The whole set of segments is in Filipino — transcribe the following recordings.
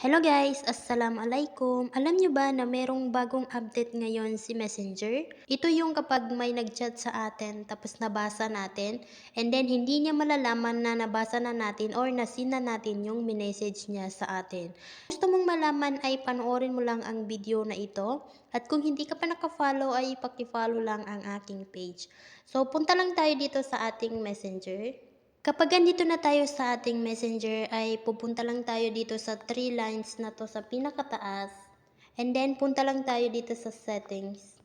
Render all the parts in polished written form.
Hello guys! Assalamualaikum! Alam nyo ba na merong bagong update ngayon si Messenger? Ito yung kapag may nag-chat sa atin tapos nabasa natin and then hindi niya malalaman na nabasa na natin or nasina natin yung minessage niya sa atin. Gusto mong malaman ay panoorin mo lang ang video na ito at kung hindi ka pa nakafollow ay paki-follow lang ang aking page. So punta lang tayo dito sa ating Messenger. Kapag andito na tayo sa ating messenger ay pupunta lang tayo dito sa 3 lines na to sa pinakataas. And then punta lang tayo dito sa settings.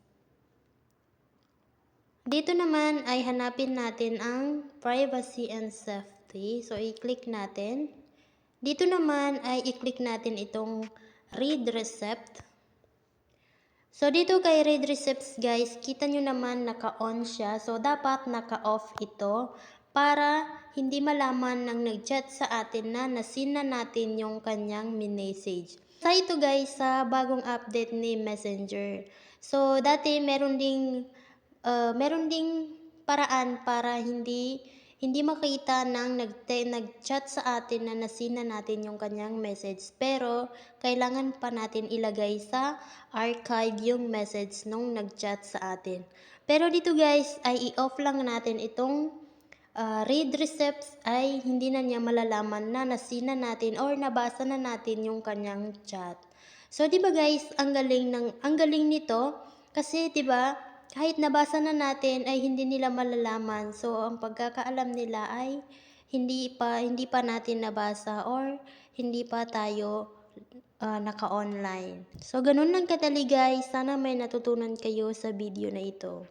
Dito naman ay hanapin natin ang privacy and safety. So i-click natin. Dito naman ay i-click natin itong read receipt. So dito kay read receipts guys, kita nyo naman naka-on siya. So dapat naka-off ito para hindi malaman ng nag-chat sa atin na nasina natin yung kanyang minessage. Sa ito guys, sa bagong update ni Messenger. So dati meron ding paraan para hindi makita ng nag-chat sa atin na nasina natin yung kanyang message. Pero kailangan pa natin ilagay sa archive yung message nung nag-chat sa atin. Pero dito guys ay i-off lang natin itong read receipts ay hindi na niya malalaman na nasina natin or nabasa na natin yung kanyang chat. So 'di ba guys, ang galing nito kasi 'di ba kahit nabasa na natin ay hindi nila malalaman. So ang pagkakaalam nila ay hindi pa natin nabasa or hindi pa tayo naka-online. So ganun lang kadali guys. Sana may natutunan kayo sa video na ito.